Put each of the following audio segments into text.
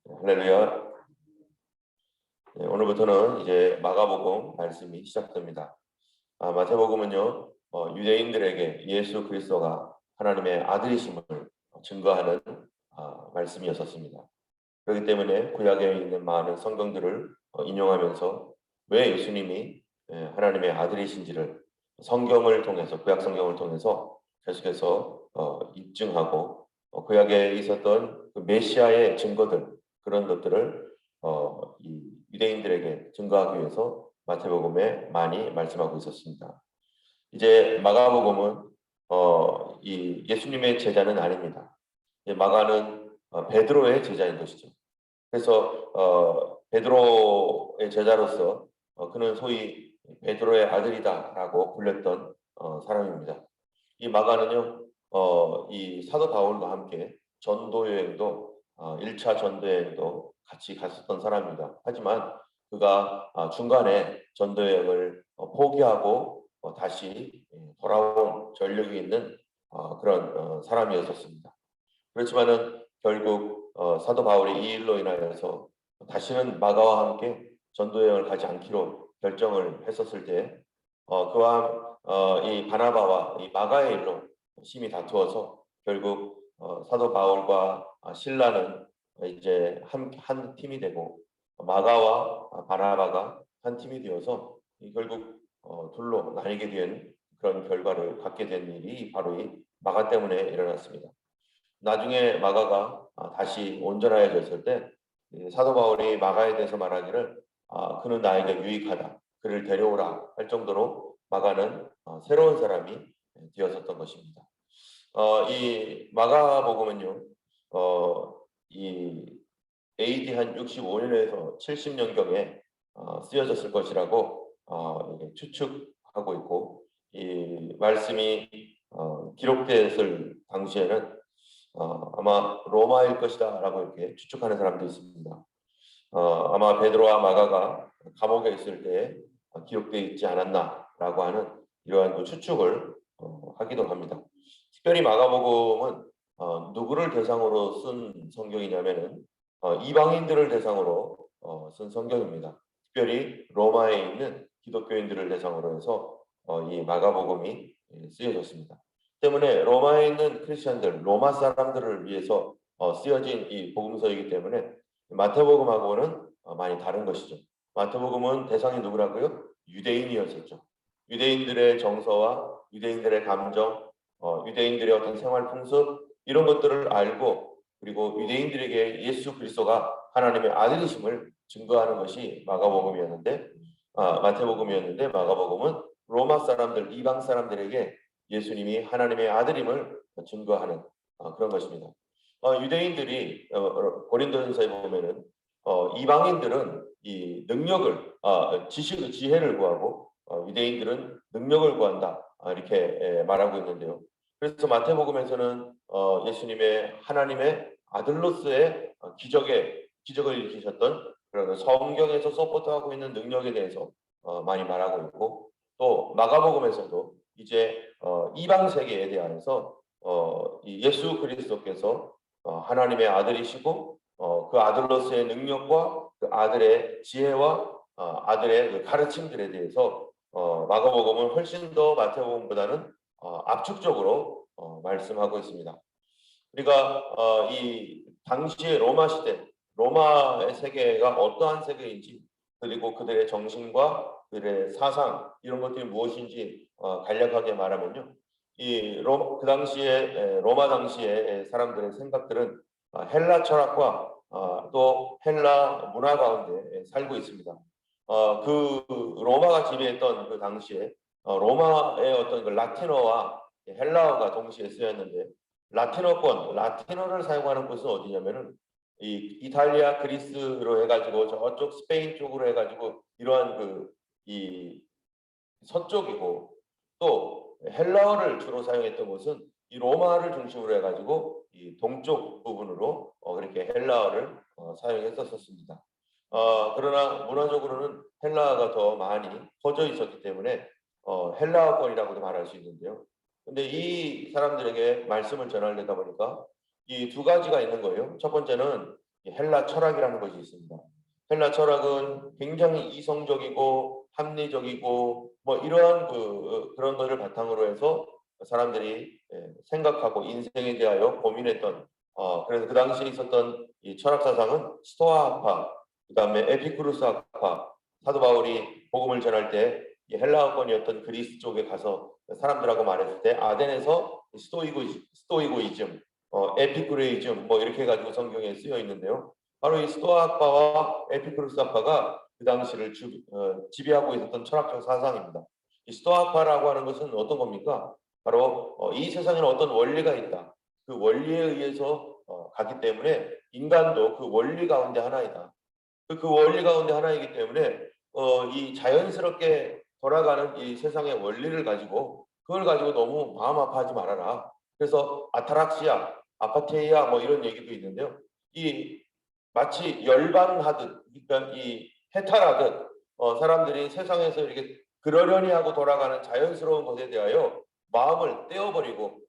할렐루야. 네, 오늘부터는 이제 마가복음 말씀이 시작됩니다. 마태복음은요, 유대인들에게 예수 그리스도가 하나님의 아들이심을 증거하는 말씀이었었습니다. 그렇기 때문에 구약에 있는 많은 성경들을 인용하면서 왜 예수님이 하나님의 아들이신지를 성경을 통해서, 구약 성경을 통해서 계속해서 입증하고, 구약에 있었던 그 메시아의 증거들, 그런 것들을 이 유대인들에게 증거하기 위해서 마태복음에 많이 말씀하고 있었습니다. 이제 마가복음은 이 예수님의 제자는 아닙니다. 마가는 베드로의 제자인 것이죠. 그래서 베드로의 제자로서 그는 소위 베드로의 아들이다라고 불렸던 사람입니다. 이 마가는요, 이 사도 바울과 함께 전도 여행도 1차 전도 여행도 같이 갔었던 사람입니다. 하지만 그가 중간에 전도 여행을 포기하고 다시 돌아온 전력이 있는 그런 사람이었었습니다. 그렇지만은 결국 사도 바울이 이 일로 인하여서 다시는 마가와 함께 전도 여행을 가지 않기로 결정을 했었을 때 그와 이 바나바와 이 마가의 일로 심히 다투어서 결국 사도 바울과 실라는 이제 한 팀이 되고 마가와 바나바가 한 팀이 되어서 결국 둘로 나뉘게 된 그런 결과를 갖게 된 일이 바로 이 마가 때문에 일어났습니다. 나중에 마가가 다시 온전하여졌을 때 사도 바울이 마가에 대해서 말하기를 그는 나에게 유익하다. 그를 데려오라 할 정도로 마가는 새로운 사람이 되었었던 것입니다. 이 마가복음은요. 이 AD 한 65년에서 70년경에 쓰여졌을 것이라고 추측하고 있고 이 말씀이 기록됐을 당시에는 아마 로마일 것이다라고 이렇게 추측하는 사람도 있습니다. 아마 베드로와 마가가 감옥에 있을 때 기록되어 있지 않았나라고 하는 이러한 그 추측을 하기도 합니다. 특별히 마가복음은 누구를 대상으로 쓴 성경이냐면은 이방인들을 대상으로 쓴 성경입니다. 특별히 로마에 있는 기독교인들을 대상으로 해서 이 마가복음이 쓰여졌습니다. 때문에 로마에 있는 크리스천들, 로마 사람들을 위해서 쓰여진 이 복음서이기 때문에 마태복음하고는 많이 다른 것이죠. 마태복음은 대상이 누구라고요? 유대인이었었죠. 유대인들의 정서와 유대인들의 감정, 유대인들의 어떤 생활 풍습 이런 것들을 알고 그리고 유대인들에게 예수 그리스도가 하나님의 아들이심을 증거하는 것이 마태복음이었는데 마가복음은 로마 사람들, 이방 사람들에게 예수님이 하나님의 아들임을 증거하는 그런 것입니다. 유대인들이 고린도전서에 보면은 이방인들은 이 능력을 지혜를 구하고 유대인들은 능력을 구한다 이렇게 말하고 있는데요. 그래서 마태복음에서는 예수님의 하나님의 아들로서의 기적을 일으키셨던 그런 성경에서 서포트하고 있는 능력에 대해서 많이 말하고 있고 또 마가복음에서도 이제 이방 세계에 대해서 이 예수 그리스도께서 하나님의 아들이시고 그 아들로서의 능력과 그 아들의 지혜와 아들의 그 가르침들에 대해서 마가복음은 훨씬 더 마태복음보다는 압축적으로 말씀하고 있습니다. 우리가 이 당시의 로마 시대, 로마의 세계가 어떠한 세계인지 그리고 그들의 정신과 그들의 사상 이런 것들이 무엇인지 간략하게 말하면요. 그 당시에 로마 당시의 사람들의 생각들은 헬라 철학과 또 헬라 문화 가운데 살고 있습니다. 그 로마가 지배했던 그 당시에 로마의 어떤 그 라틴어와 헬라어가 동시에 쓰였는데 라틴어를 사용하는 곳은 어디냐면은 이 이탈리아 그리스로 해가지고 저쪽 스페인 쪽으로 해가지고 이러한 이 서쪽이고 또 헬라어를 주로 사용했던 곳은 이 로마를 중심으로 해가지고 이 동쪽 부분으로 그렇게 헬라어를 사용했었습니다. 그러나 문화적으로는 헬라어가 더 많이 퍼져 있었기 때문에 헬라어권이라고도 말할 수 있는데요. 근데 이 사람들에게 말씀을 전하려다 보니까 이 두 가지가 있는 거예요. 첫 번째는 이 헬라 철학이라는 것이 있습니다. 헬라 철학은 굉장히 이성적이고 합리적이고 뭐 이러한 그런 것을 바탕으로 해서 사람들이 생각하고 인생에 대하여 고민했던 그래서 그 당시에 있었던 이 철학 사상은 스토아학파, 그다음에 에피쿠르스 학파, 사도 바울이 복음을 전할 때 이 헬라어권이었던 그리스 쪽에 가서 사람들하고 말했을 때 아덴에서 스토이고이즘, 에피쿠레이즘 뭐 이렇게 해가지고 성경에 쓰여 있는데요. 바로 이 스토아학파와 에피쿠르스 학파가 그 당시를 지배하고 있었던 철학적 사상입니다. 이 스토아학파라고 하는 것은 어떤 겁니까? 바로 이 세상에는 어떤 원리가 있다. 그 원리에 의해서 가기 때문에 인간도 그 원리 가운데 하나이다. 그 원리 가운데 하나이기 때문에 이 자연스럽게 돌아가는 이 세상의 원리를 가지고 그걸 가지고 너무 마음 아파하지 말아라. 그래서 아타락시아, 아파테이아 뭐 이런 얘기도 있는데요. 이 마치 열반하듯, 그러니까 이 해탈하듯 사람들이 세상에서 이렇게 그러려니 하고 돌아가는 자연스러운 것에 대하여 마음을 떼어버리고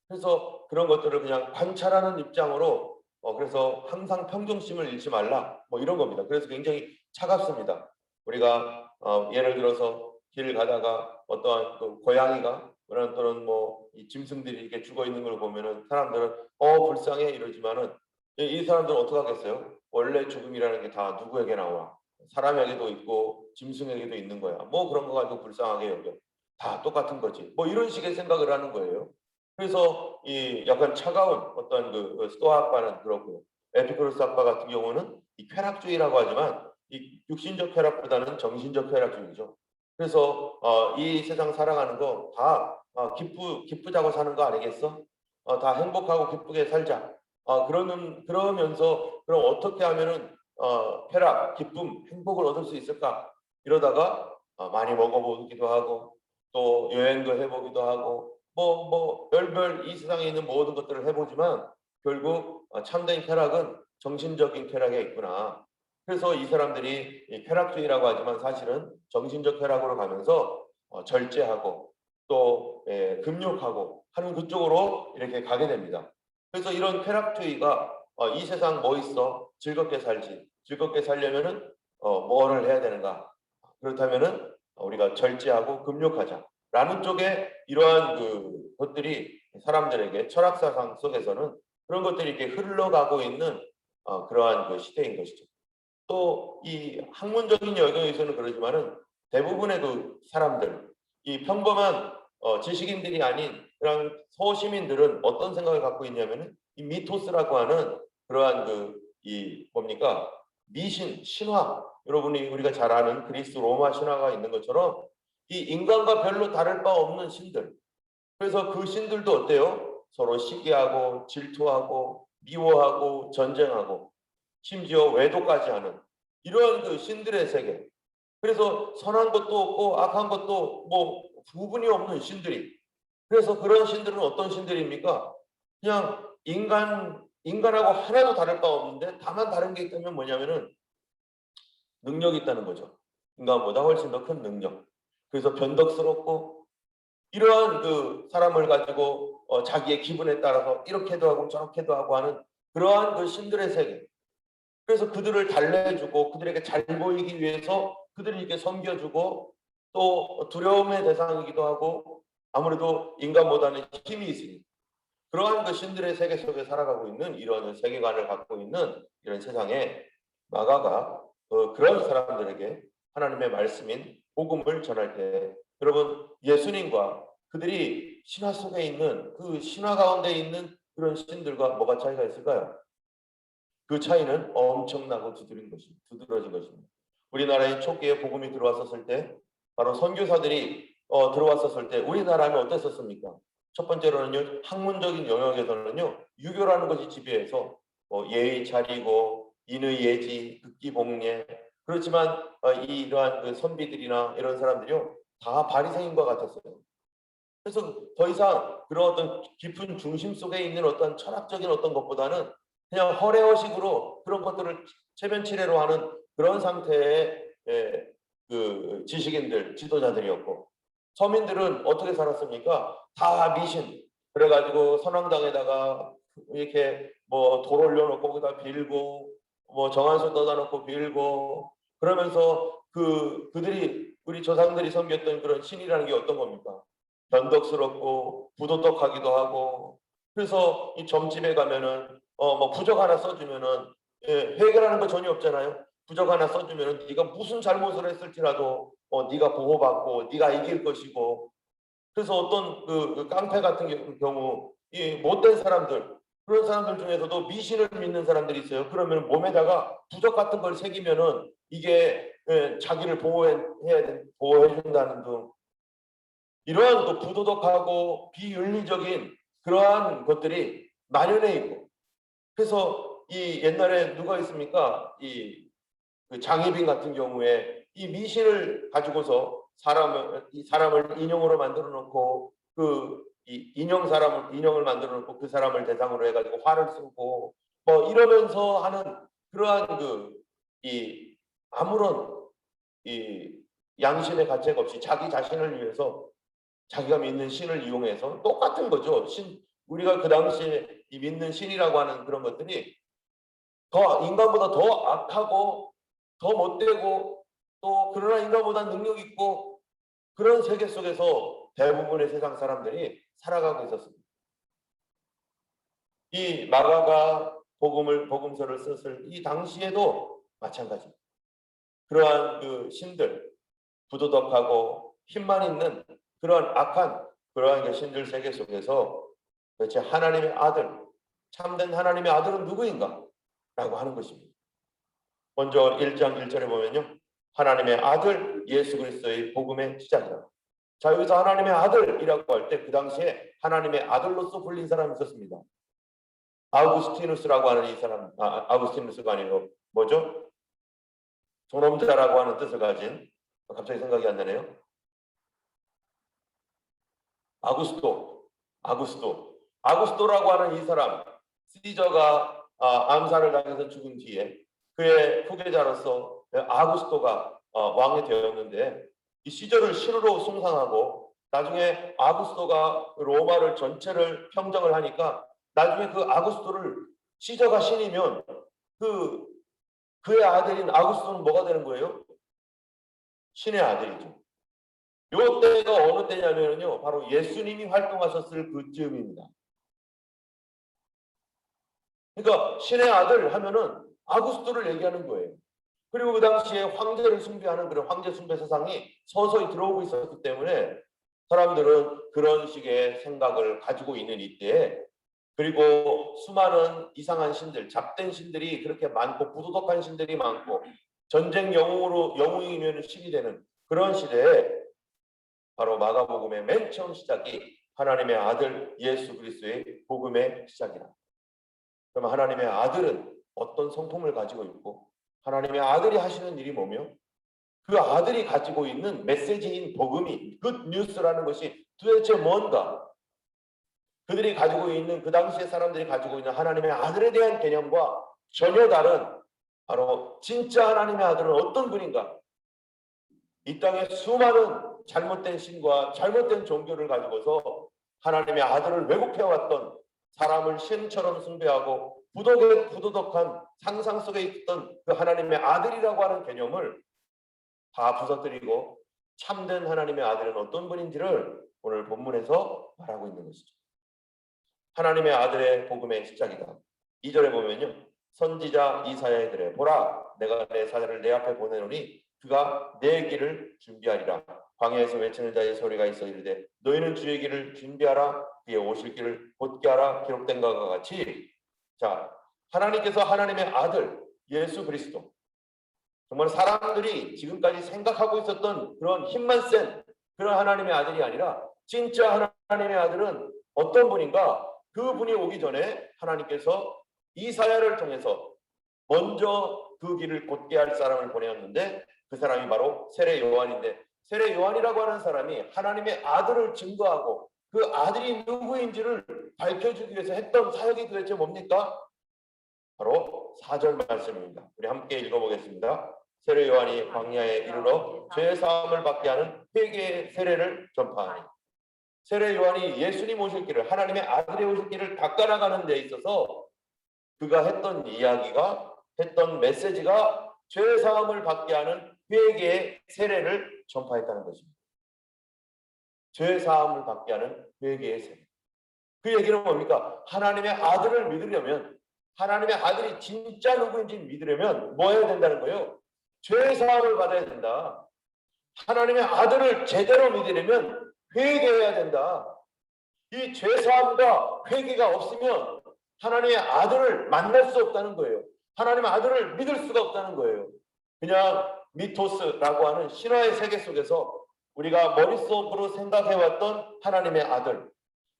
그래서 그런 것들을 그냥 관찰하는 입장으로 그래서 항상 평정심을 잃지 말라 뭐 이런 겁니다. 그래서 굉장히 차갑습니다. 우리가 예를 들어서 길 가다가 어떠한 고양이가 또는 뭐 이 짐승들이 이렇게 죽어 있는 걸 보면은 사람들은 불쌍해 이러지만은 이 사람들은 어떻게 하겠어요? 원래 죽음이라는 게 다 누구에게 나와? 사람에게도 있고 짐승에게도 있는 거야. 뭐 그런 거 가지고 불쌍하게 여겨. 다 똑같은 거지. 뭐 이런 식의 생각을 하는 거예요. 그래서 이 약간 차가운 어떤 그 스토아학파는 그렇고 에피쿠로스 학파 같은 경우는 이 쾌락주의라고 하지만 이 육신적 쾌락보다는 정신적 쾌락주의죠. 그래서 이 세상 살아가는 거 다 기쁘자고 사는 거 아니겠어? 다 행복하고 기쁘게 살자. 그러면서 그럼 어떻게 하면은 쾌락, 기쁨, 행복을 얻을 수 있을까? 이러다가 많이 먹어보기도 하고 또 여행도 해보기도 하고 별별 이 세상에 있는 모든 것들을 해보지만 결국 참된 쾌락은 정신적인 쾌락에 있구나. 그래서 이 사람들이 이 쾌락주의라고 하지만 사실은 정신적 쾌락으로 가면서 절제하고 또 금욕하고 하는 그쪽으로 이렇게 가게 됩니다. 그래서 이런 쾌락주의가 이 세상 뭐 있어? 즐겁게 살지. 즐겁게 살려면은 뭐를 해야 되는가? 그렇다면은 우리가 절제하고 금욕하자. 라는 쪽에 이러한 것들이 사람들에게 철학사상 속에서는 그런 것들이 이렇게 흘러가고 있는 그러한 그 시대인 것이죠. 또 이 학문적인 영역에서는 그러지만은 대부분의 그 사람들, 이 평범한 지식인들이 아닌 그런 소시민들은 어떤 생각을 갖고 있냐면은 이 미토스라고 하는 그러한 이 뭡니까? 미신, 신화. 여러분이 우리가 잘 아는 그리스 로마 신화가 있는 것처럼 이 인간과 별로 다를 바 없는 신들. 그래서 그 신들도 어때요? 서로 시기하고 질투하고 미워하고 전쟁하고 심지어 외도까지 하는 이런 그 신들의 세계. 그래서 선한 것도 없고 악한 것도 뭐 구분이 없는 신들이. 그래서 그런 신들은 어떤 신들입니까? 그냥 인간하고 하나도 다를 바 없는데 다만 다른 게 있다면 뭐냐면은 능력이 있다는 거죠. 인간보다 훨씬 더 큰 능력. 그래서 변덕스럽고 이러한 그 사람을 가지고 자기의 기분에 따라서 이렇게도 하고 저렇게도 하고 하는 그러한 그 신들의 세계. 그래서 그들을 달래주고 그들에게 잘 보이기 위해서 그들을 이렇게 섬겨주고 또 두려움의 대상이기도 하고 아무래도 인간보다는 힘이 있으니 그러한 그 신들의 세계 속에 살아가고 있는 이런 세계관을 갖고 있는 이런 세상에 마가가 그런 사람들에게 하나님의 말씀인 복음을 전할 때 여러분 예수님과 그들이 신화 속에 있는 그 신화 가운데 있는 그런 신들과 뭐가 차이가 있을까요? 그 차이는 엄청나고 두드러진 것입니다. 우리나라에 초기에 복음이 들어왔었을 때 바로 선교사들이 들어왔었을 때 우리나라는 어땠었습니까? 첫 번째로는요 학문적인 영역에서는요 유교라는 것이 지배해서 예의 차리고 인의 예지 극기복례 그렇지만 이러한 그 선비들이나 이런 사람들이요 다 바리새인과 같았어요. 그래서 더 이상 그런 어떤 깊은 중심 속에 있는 어떤 철학적인 어떤 것보다는 그냥 허례허식으로 그런 것들을 체면치레로 하는 그런 상태의 그 지식인들, 지도자들이었고 서민들은 어떻게 살았습니까? 다 미신. 그래가지고 선왕당에다가 이렇게 뭐 돌 올려놓고 거기다 빌고 뭐 정한수 떠다 놓고 빌고 그러면서 그들이 우리 조상들이 섬겼던 그런 신이라는 게 어떤 겁니까? 변덕스럽고 부도덕하기도 하고 그래서 이 점집에 가면은 뭐 부적 하나 써주면은 해결하는 거 전혀 없잖아요. 부적 하나 써주면은 네가 무슨 잘못을 했을지라도 네가 보호받고 네가 이길 것이고 그래서 어떤 그 깡패 같은 경우 이 못된 사람들 그런 사람들 중에서도 미신을 믿는 사람들이 있어요. 그러면 몸에다가 부적 같은 걸 새기면은 이게 자기를 보호해 준다는 등 이러한 또 부도덕하고 비윤리적인 그러한 것들이 만연해 있고 그래서 이 옛날에 누가 있습니까? 그 장희빈 같은 경우에 이 미신을 가지고서 이 사람을 인형으로 만들어 놓고 이 인형을 만들어 놓고 그 사람을 대상으로 해가지고 화를 쓰고 뭐 이러면서 하는 그러한 이 아무런 이 양심의 가책 없이 자기 자신을 위해서 자기가 믿는 신을 이용해서 똑같은 거죠. 우리가 그 당시에 이 믿는 신이라고 하는 그런 것들이 더 인간보다 더 악하고 더 못되고 또 그러나 인간보다 능력 있고 그런 세계 속에서 대부분의 세상 사람들이 살아가고 있었습니다. 이 마가가 복음서를 썼을 이 당시에도 마찬가지입니다. 그러한 그 신들, 부도덕하고 힘만 있는 그러한 악한 그러한 그 신들 세계 속에서 도대체 하나님의 아들, 참된 하나님의 아들은 누구인가? 라고 하는 것입니다. 먼저 1장 1절에 보면요. 하나님의 아들 예수 그리스도의 복음의 시작이다. 자, 여기서 하나님의 아들이라고 할 때 그 당시에 하나님의 아들로서 불린 사람이 있었습니다. 아우구스티누스라고 하는 이 사람, 아우구스티누스가 아니고 뭐죠? 존엄자라고 하는 뜻을 가진 갑자기 생각이 안 나네요. 아구스토라고 하는 이 사람 시저가 암살을 당해서 죽은 뒤에 그의 후계자로서 아구스토가 왕이 되었는데 이 시저를 신으로 숭상하고 나중에 아구스토가 로마를 전체를 평정을 하니까 나중에 그 아구스토를 시저가 신이면 그의 아들인 아구스토는 뭐가 되는 거예요? 신의 아들이죠. 요 때가 어느 때냐면요. 바로 예수님이 활동하셨을 그쯤입니다. 그러니까 신의 아들 하면은 아구스토를 얘기하는 거예요. 그리고 그 당시에 황제를 숭배하는 그런 황제 숭배 사상이 서서히 들어오고 있었기 때문에 사람들은 그런 식의 생각을 가지고 있는 이때에 그리고 수많은 이상한 신들, 잡된 신들이 그렇게 많고 부도덕한 신들이 많고 전쟁 영웅이면 신이 되는 그런 시대에 바로 마가복음의 맨 처음 시작이 하나님의 아들 예수 그리스도의 복음의 시작이다. 그럼 하나님의 아들은 어떤 성품을 가지고 있고 하나님의 아들이 하시는 일이 뭐며 그 아들이 가지고 있는 메시지인 복음이 굿 뉴스라는 것이 도대체 뭔가 그들이 가지고 있는 그 당시의 사람들이 가지고 있는 하나님의 아들에 대한 개념과 전혀 다른 바로 진짜 하나님의 아들은 어떤 분인가 이 땅에 수많은 잘못된 신과 잘못된 종교를 가지고서 하나님의 아들을 왜곡해왔던 사람을 신처럼 숭배하고 부도덕한 상상 속에 있던 그 하나님의 아들이라고 하는 개념을 다 부서뜨리고 참된 하나님의 아들은 어떤 분인지를 오늘 본문에서 말하고 있는 것이죠. 하나님의 아들의 복음의 시작이다. 2절에 보면요. 선지자 이사야의 글에 보라 내가 내 사자를 내 앞에 보내노니 그가 내 길을 준비하리라. 광야에서 외치는 자의 소리가 있어 이르되 너희는 주의 길을 준비하라. 그의 오실 길을 곧게 하라. 기록된 것과 같이 자 하나님께서 하나님의 아들 예수 그리스도 정말 사람들이 지금까지 생각하고 있었던 그런 힘만 센 그런 하나님의 아들이 아니라 진짜 하나님의 아들은 어떤 분인가 그분이 오기 전에 하나님께서 이사야를 통해서 먼저 그 길을 곧게 할 사람을 보내었는데 그 사람이 바로 세례 요한인데 세례 요한이라고 하는 사람이 하나님의 아들을 증거하고 그 아들이 누구인지를 밝혀주기 위해서 했던 사역이 도대체 뭡니까? 바로 4절 말씀입니다. 우리 함께 읽어보겠습니다. 세례 요한이 광야에 이르러 죄 사함을 받게 하는 회개의 세례를 전파하니 세례 요한이 예수님 오실 길을 하나님의 아들의 오실 길을 닦아나가는 데 있어서 그가 했던 이야기가 했던 메시지가 죄 사함을 받게 하는 회개의 세례를 전파했다는 것입니다. 죄 사함을 받게 하는 회개의 세례. 그 얘기는 뭡니까? 하나님의 아들을 믿으려면, 하나님의 아들이 진짜 누구인지 믿으려면 뭐 해야 된다는 거예요? 죄 사함을 받아야 된다. 하나님의 아들을 제대로 믿으려면 회개해야 된다. 이 죄 사함과 회개가 없으면 하나님의 아들을 만날 수 없다는 거예요. 하나님의 아들을 믿을 수가 없다는 거예요. 그냥 미토스라고 하는 신화의 세계 속에서 우리가 머릿속으로 생각해왔던 하나님의 아들,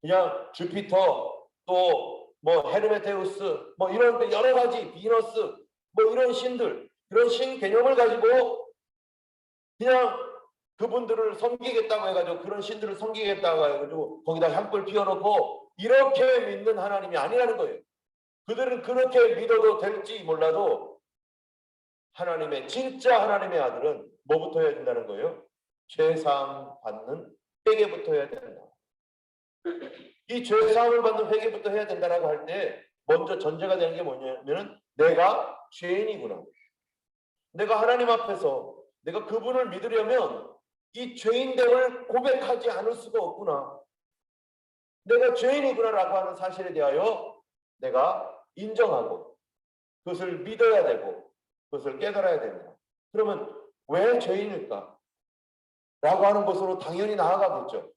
그냥 주피터, 또 뭐 헤르메테우스, 뭐 이런 여러 가지 비너스, 뭐 이런 신들, 그런 신 개념을 가지고 그냥 그분들을 섬기겠다고 해가지고, 그런 신들을 섬기겠다고 해가지고 거기다 향불 피워놓고 이렇게 믿는 하나님이 아니라는 거예요. 그들은 그렇게 믿어도 될지 몰라도 하나님의 진짜 하나님의 아들은 뭐부터 해야 된다는 거예요? 죄사함 받는 회개부터 해야 된다. 이 죄사함을 받는 회개부터 해야 된다라고 할 때 먼저 전제가 되는 게 뭐냐면은 내가 죄인이구나. 내가 하나님 앞에서 내가 그분을 믿으려면 이 죄인됨을 고백하지 않을 수가 없구나. 내가 죄인이구나라고 하는 사실에 대하여 내가 인정하고 그것을 믿어야 되고 그것을 깨달아야 됩니다. 그러면 왜 죄인일까? 라고 하는 것으로 당연히 나아가겠죠.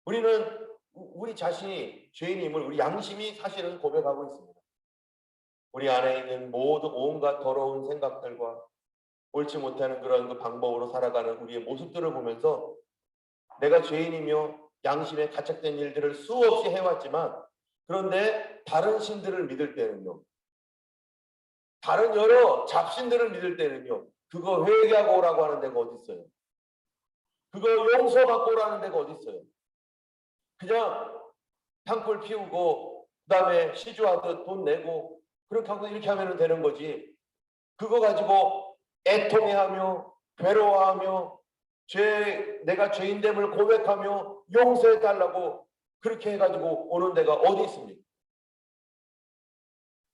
우리는 우리 자신이 죄인임을 우리 양심이 사실은 고백하고 있습니다. 우리 안에 있는 모든 온갖 더러운 생각들과 옳지 못하는 그런 그 방법으로 살아가는 우리의 모습들을 보면서 내가 죄인이며 양심에 가책된 일들을 수없이 해왔지만, 그런데 다른 신들을 믿을 때는요, 다른 여러 잡신들을 믿을 때는요, 그거 회개하고 오라고 하는 데가 어디 있어요? 그거 용서받고 오라는 데가 어디 있어요? 그냥 향불 피우고 그다음에 시주하듯 돈 내고 그렇게 하고 이렇게 하면 되는 거지. 그거 가지고 애통해하며 괴로워하며 내가 죄인됨을 고백하며 용서해달라고 그렇게 해가지고 오는 데가 어디 있습니까?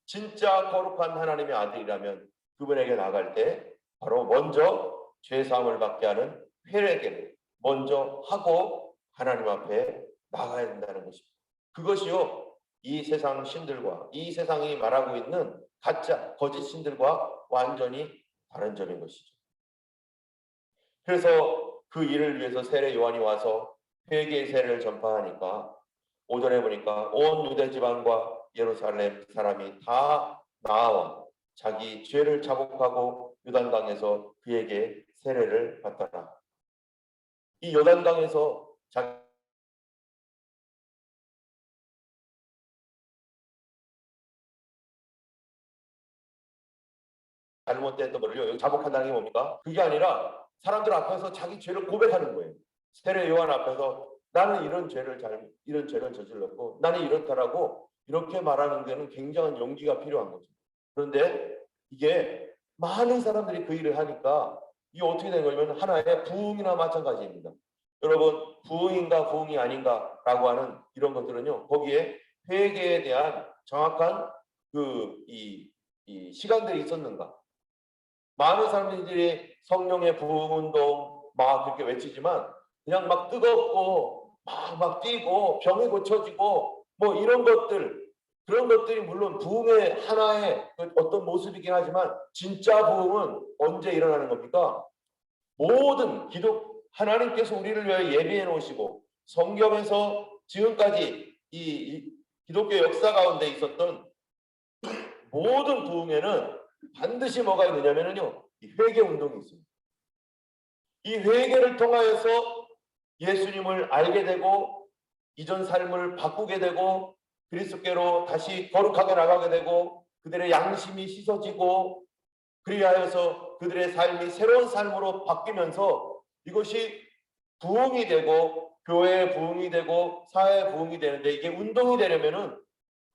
진짜 거룩한 하나님의 아들이라면 그분에게 나갈 때 바로 먼저 죄사함을 받게 하는 회개를 먼저 하고 하나님 앞에 나가야 된다는 것입니다. 그것이요, 이 세상 신들과 이 세상이 말하고 있는 가짜 거짓 신들과 완전히 다른 점인 것이죠. 그래서 그 일을 위해서 세례 요한이 와서 회개의 세례를 전파하니까 오전에 보니까 온 유대 지방과 예루살렘 사람이 다 나와 자기 죄를 자복하고 요단강에서 그에게 세례를 받더라. 이 요단강에서 자기 잘못됐던 거를요, 여기 자복한다는 게 뭡니까? 그게 아니라 사람들 앞에서 자기 죄를 고백하는 거예요. 세례 요한 앞에서 나는 이런 죄를 저질렀고 나는 이렇다라고 이렇게 말하는 데는 굉장한 용기가 필요한 거죠. 그런데 이게 많은 사람들이 그 일을 하니까 이게 어떻게 된 거냐면 하나의 부흥이나 마찬가지입니다. 여러분, 부흥인가 부흥이 아닌가라고 하는 이런 것들은요, 거기에 회개에 대한 정확한 이 시간들이 있었는가? 많은 사람들이 성령의 부흥운동 막 그렇게 외치지만 그냥 막 뜨겁고 막 뛰고 병이 고쳐지고 뭐 이런 것들, 그런 것들이 물론 부흥의 하나의 어떤 모습이긴 하지만 진짜 부흥은 언제 일어나는 겁니까? 모든 하나님께서 우리를 위하여 예비해 놓으시고 성경에서 지금까지 이 기독교 역사 가운데 있었던 모든 부흥에는 반드시 뭐가 있느냐면요, 이 회개 운동이 있습니다. 이 회개를 통하여서 예수님을 알게 되고 이전 삶을 바꾸게 되고 그리스도께로 다시 거룩하게 나가게 되고 그들의 양심이 씻어지고 그리하여서 그들의 삶이 새로운 삶으로 바뀌면서 이것이 부흥이 되고 교회의 부흥이 되고 사회의 부흥이 되는데, 이게 운동이 되려면은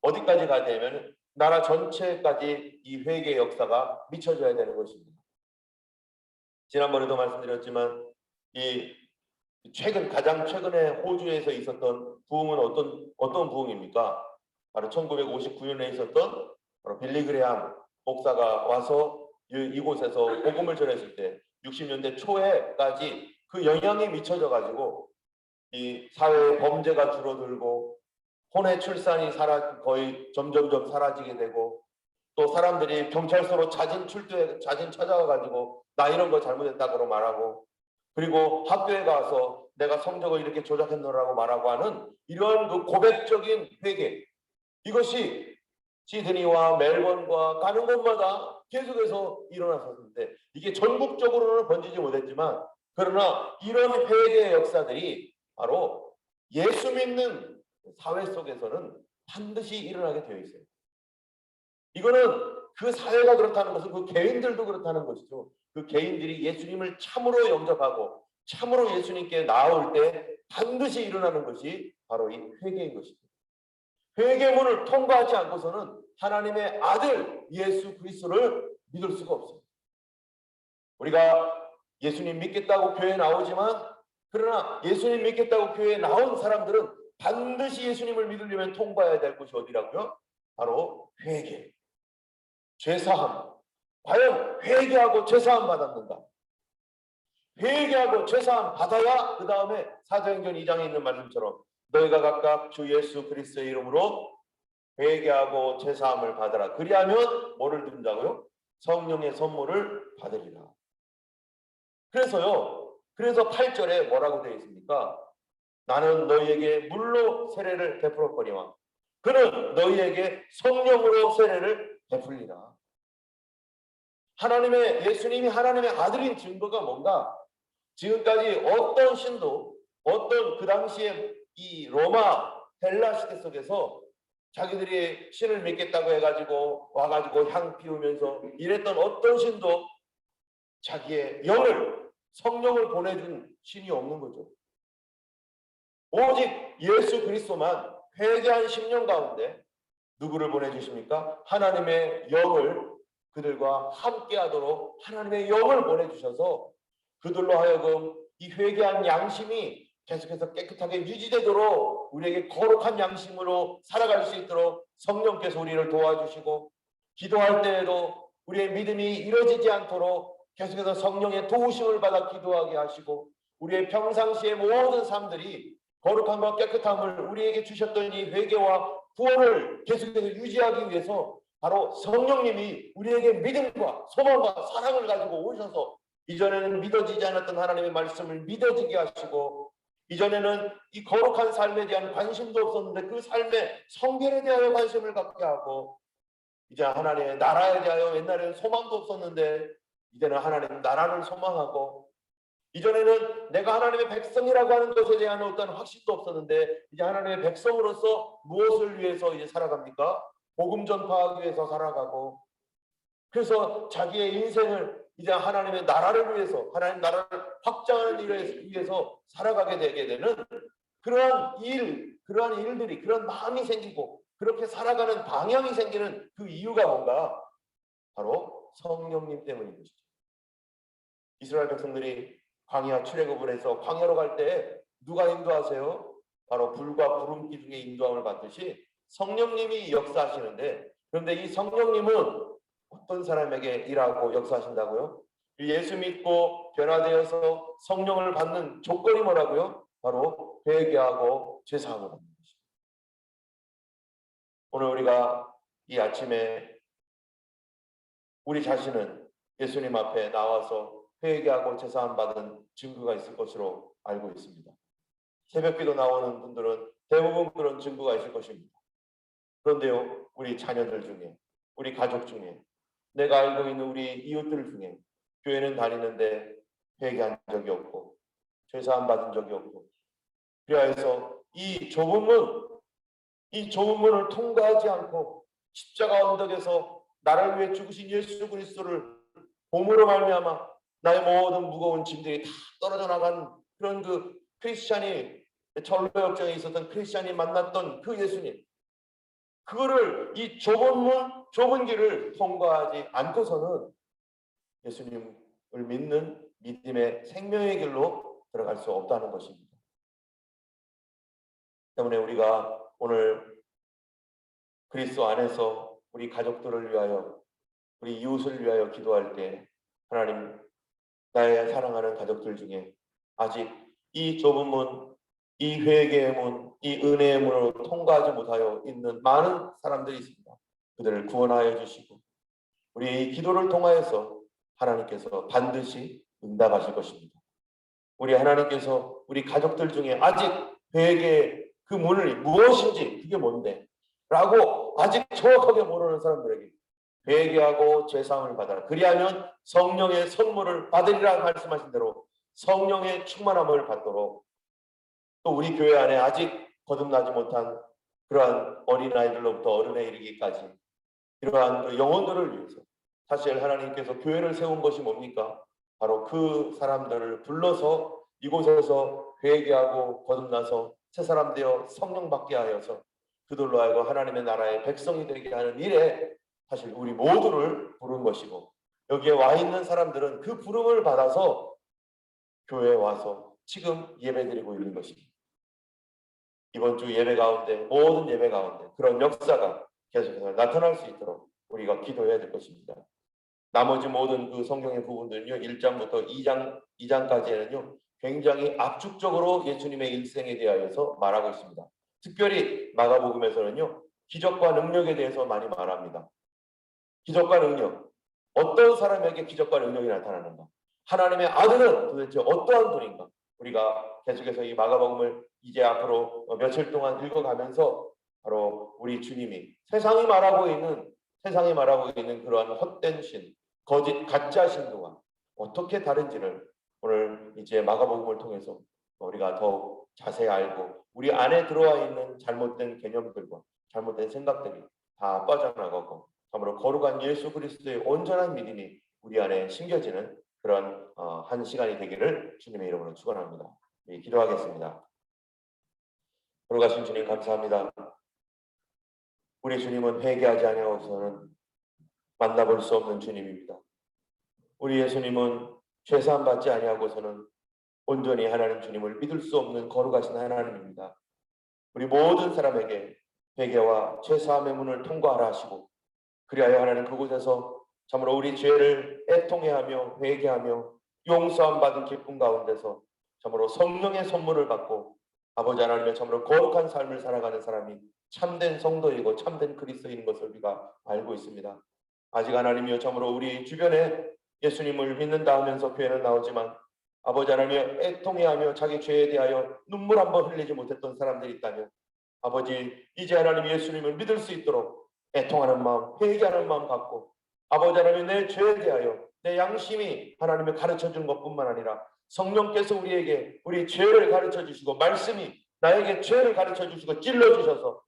어디까지 가야 되냐면 나라 전체까지 이 회개의 역사가 미쳐져야 되는 것입니다. 지난번에도 말씀드렸지만 이 가장 최근에 호주에서 있었던 부흥은 어떤 부흥입니까? 바로 1959년에 있었던 바로 빌리 그레함 목사가 와서 이곳에서 복음을 전했을 때 60년대 초에까지 그 영향이 미쳐져 가지고 이 사회의 범죄가 줄어들고 혼외 출산이 거의 점점점 사라지게 되고, 또 사람들이 경찰서로 자진 찾아와 가지고 나 이런 거 잘못했다고 말하고, 그리고 학교에 가서 내가 성적을 이렇게 조작했노라고 말하고 하는 이런 그 고백적인 회개, 이것이 시드니와 멜번과 가는 곳마다 계속해서 일어났었는데, 이게 전국적으로는 번지지 못했지만, 그러나 이런 회개의 역사들이 바로 예수 믿는 사회 속에서는 반드시 일어나게 되어 있어요. 이거는 그 사회가 그렇다는 것은 그 개인들도 그렇다는 것이죠. 그 개인들이 예수님을 참으로 영접하고 참으로 예수님께 나올 때 반드시 일어나는 것이 바로 이 회개인 것입니다. 회개문을 통과하지 않고서는 하나님의 아들 예수 그리스도를 믿을 수가 없습니다. 우리가 예수님 믿겠다고 교회에 나오지만, 그러나 예수님 믿겠다고 교회에 나온 사람들은 반드시 예수님을 믿으려면 통과해야 될 곳이 어디라고요? 바로 회개, 죄사함. 과연 회개하고 죄사함 받았는가? 회개하고 죄사함 받아야 그 다음에 사도행전 2장에 있는 말씀처럼 너희가 각각 주 예수 그리스도의 이름으로 회개하고 죄사함을 받아라. 그리하면 뭐를 듣는다고요? 성령의 선물을 받으리라. 그래서 8절에 뭐라고 되어 있습니까? 나는 너희에게 물로 세례를 베풀었거니와 그는 너희에게 성령으로 세례를 베풀리라. 예수님이 하나님의 아들인 증거가 뭔가? 지금까지 어떤 신도, 어떤 그 당시에 이 로마 헬라 시대 속에서 자기들이 신을 믿겠다고 해가지고 와가지고 향 피우면서 이랬던 어떤 신도 자기의 영을, 성령을 보내준 신이 없는 거죠. 오직 예수 그리스도만 회개한 10년 가운데 누구를 보내주십니까? 하나님의 영을 그들과 함께하도록 하나님의 영을 보내주셔서 그들로 하여금 이 회개한 양심이 계속해서 깨끗하게 유지되도록 우리에게 거룩한 양심으로 살아갈 수 있도록 성령께서 우리를 도와주시고, 기도할 때에도 우리의 믿음이 이뤄지지 않도록 계속해서 성령의 도우심을 받아 기도하게 하시고, 우리의 평상시의 모든 삶들이 거룩함과 깨끗함을 우리에게 주셨던 이 회개와 구원을 계속해서 유지하기 위해서 바로 성령님이 우리에게 믿음과 소망과 사랑을 가지고 오셔서 이전에는 믿어지지 않았던 하나님의 말씀을 믿어지게 하시고, 이전에는 이 거룩한 삶에 대한 관심도 없었는데 그 삶의 성결에 대하여 관심을 갖게 하고, 이제 하나님의 나라에 대하여 옛날에는 소망도 없었는데 이제는 하나님 나라를 소망하고, 이전에는 내가 하나님의 백성이라고 하는 것에 대한 어떤 확신도 없었는데 이제 하나님의 백성으로서 무엇을 위해서 이제 살아갑니까? 복음 전파하기 위해서 살아가고, 그래서 자기의 인생을 이제 하나님의 나라를 위해서, 하나님 나라를 확장하는 일을 위해서 살아가게 되게 되는 그러한 일들이, 그런 마음이 생기고 그렇게 살아가는 방향이 생기는 그 이유가 뭔가? 바로 성령님 때문인 것이죠. 이스라엘 백성들이 광야 출애굽을 해서 광야로 갈 때 누가 인도하세요? 바로 불과 구름 기둥의 인도함을 받듯이 성령님이 역사하시는데, 그런데 이 성령님은 어떤 사람에게 일하고 역사하신다고요? 예수 믿고 변화되어서 성령을 받는 조건이 뭐라고요? 바로 회개하고 죄사함을 받는 것입니다. 오늘 우리가 이 아침에 우리 자신은 예수님 앞에 나와서 회개하고 죄사함 받은 증거가 있을 것으로 알고 있습니다. 새벽기도 나오는 분들은 대부분 그런 증거가 있을 것입니다. 그런데요, 우리 자녀들 중에, 우리 가족 중에, 내가 알고 있는 우리 이웃들 중에 교회는 다니는데 회개한 적이 없고 죄사함 받은 적이 없고, 그래서 이 좁은 문을 통과하지 않고 십자가 언덕에서 나를 위해 죽으신 예수 그리스도를 봄으로 말미암아 나의 모든 무거운 짐들이 다 떨어져 나간 그런 그 크리스찬이, 전로 역정에 있었던 크리스찬이 만났던 그 예수님, 그거를 이 좁은 길을 통과하지 않고서는 예수님을 믿는 믿음의 생명의 길로 들어갈 수 없다는 것입니다. 때문에 우리가 오늘 그리스도 안에서 우리 가족들을 위하여, 우리 이웃을 위하여 기도할 때 하나님, 나의 사랑하는 가족들 중에 아직 이 좁은 문, 이 회개의 문, 이 은혜의 문으로 통과하지 못하여 있는 많은 사람들이 있습니다. 그들을 구원하여 주시고 우리의 이 기도를 통하여서 하나님께서 반드시 응답하실 것입니다. 우리 하나님께서 우리 가족들 중에 아직 회개의 그 문을 무엇인지 그게 뭔데? 라고 아직 정확하게 모르는 사람들에게 회개하고 죄사함을 받아라. 그리하면 성령의 선물을 받으리라 말씀하신 대로 성령의 충만함을 받도록, 또 우리 교회 안에 아직 거듭나지 못한 그러한 어린아이들로부터 어른에 이르기까지 이러한 그 영혼들을 위해서 사실 하나님께서 교회를 세운 것이 뭡니까? 바로 그 사람들을 불러서 이곳에서 회개하고 거듭나서 새 사람 되어 성령 받게 하여서 그들로 하여금 하나님의 나라의 백성이 되게 하는 일에 사실 우리 모두를 부른 것이고, 여기에 와 있는 사람들은 그 부름을 받아서 교회에 와서 지금 예배드리고 있는 것입니다. 이번 주 예배 가운데, 모든 예배 가운데 그런 역사가 계속해서 나타날 수 있도록 우리가 기도해야 될 것입니다. 나머지 모든 그 성경의 부분들은요, 1장부터 2장까지는요 굉장히 압축적으로 예수님의 일생에 대하여서 말하고 있습니다. 특별히 마가복음에서는요 기적과 능력에 대해서 많이 말합니다. 기적과 능력, 어떤 사람에게 기적과 능력이 나타나는가, 하나님의 아들은 도대체 어떠한 분인가, 우리가 계속해서 이 마가복음을 이제 앞으로 며칠 동안 읽어가면서 바로 우리 주님이 세상이 말하고 있는 그러한 헛된 신, 거짓 가짜 신도와 어떻게 다른지를 오늘 이제 마가복음을 통해서 우리가 더욱 자세히 알고 우리 안에 들어와 있는 잘못된 개념들과 잘못된 생각들이 다 빠져나가고 참으로 거룩한 예수 그리스도의 온전한 믿음이 우리 안에 심겨지는 그런 한 시간이 되기를 주님의 이름으로 축원합니다. 기도하겠습니다. 거룩하신 주님 감사합니다. 우리 주님은 회개하지 아니하고서는 만나볼 수 없는 주님입니다. 우리 예수님은 죄사함 받지 아니하고서는 온전히 하나님 주님을 믿을 수 없는 거룩하신 하나님입니다. 우리 모든 사람에게 회개와 죄사함의 문을 통과하라 하시고, 그리하여 하나님 그곳에서 참으로 우리 죄를 애통해하며 회개하며 용서함 받은 기쁨 가운데서 참으로 성령의 선물을 받고 아버지 하나님의 참으로 거룩한 삶을 살아가는 사람이 참된 성도이고 참된 그리스도인 것을 우리가 알고 있습니다. 아직 하나님이여 참으로 우리 주변에 예수님을 믿는다 하면서 교회는 나오지만 아버지 하나님이여 애통해하며 자기 죄에 대하여 눈물 한번 흘리지 못했던 사람들이 있다면 아버지 이제 하나님 예수님을 믿을 수 있도록 애통하는 마음, 회개하는 마음 갖고 아버지 하나님 내 죄에 대하여 내 양심이 하나님을 가르쳐준 것뿐만 아니라 성령께서 우리에게 우리 죄를 가르쳐 주시고 말씀이 나에게 죄를 가르쳐 주시고 찔러 주셔서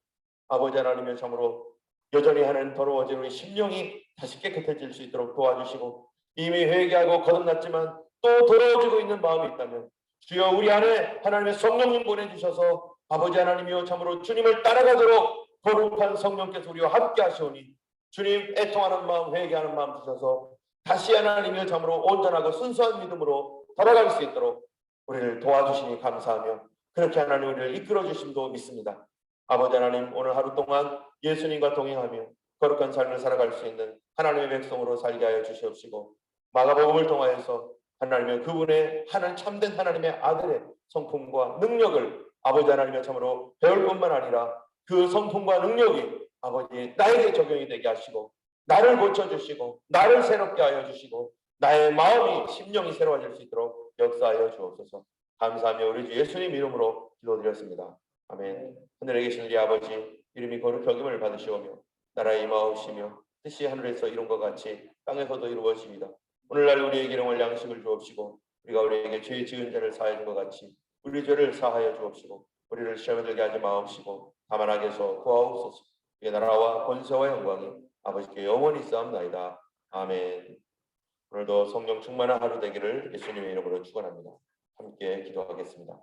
아버지 하나님의 참으로 여전히 하나님 더러워진 우리 심령이 다시 깨끗해질 수 있도록 도와주시고, 이미 회개하고 거듭났지만 또 더러워지고 있는 마음이 있다면 주여 우리 안에 하나님의 성령님 보내주셔서 아버지 하나님이여 참으로 주님을 따라가도록 거룩한 성령께서 우리와 함께 하시오니 주님 애통하는 마음, 회개하는 마음 주셔서 다시 하나님이여 참으로 온전하고 순수한 믿음으로 돌아갈 수 있도록 우리를 도와주시니 감사하며 그렇게 하나님 우리를 이끌어 주심도 믿습니다. 아버지 하나님 오늘 하루 동안 예수님과 동행하며 거룩한 삶을 살아갈 수 있는 하나님의 백성으로 살게 하여 주시옵시고, 마가복음을 통하여서 하나님의 그분의 참된 하나님의 아들의 성품과 능력을 아버지 하나님의 참으로 배울 뿐만 아니라 그 성품과 능력이 아버지 나에게 적용이 되게 하시고 나를 고쳐주시고 나를 새롭게 하여 주시고 나의 마음이 심령이 새로워질 수 있도록 역사하여 주옵소서. 감사하며 우리 주 예수님 이름으로 기도드렸습니다. 아멘. 하늘에 계신 우리 아버지 이름이 거룩히 여김을 받으시오며 나라의 임하옵시며 뜻이 하늘에서 이룬 것 같이 땅에서도 이루어집니다. 오늘날 우리에게 일용할 양식을 주옵시고 우리가 우리에게 죄 지은 자를 사하여 준 것 같이 우리 죄를 사하여 주옵시고 우리를 시험에 들게 하지 마옵시고 다만 악에서 구하옵소서. 이 나라와 권세와 영광이 아버지께 영원히 있사옵나이다. 아멘. 오늘도 성령 충만한 하루 되기를 예수님의 이름으로 축원합니다. 함께 기도하겠습니다.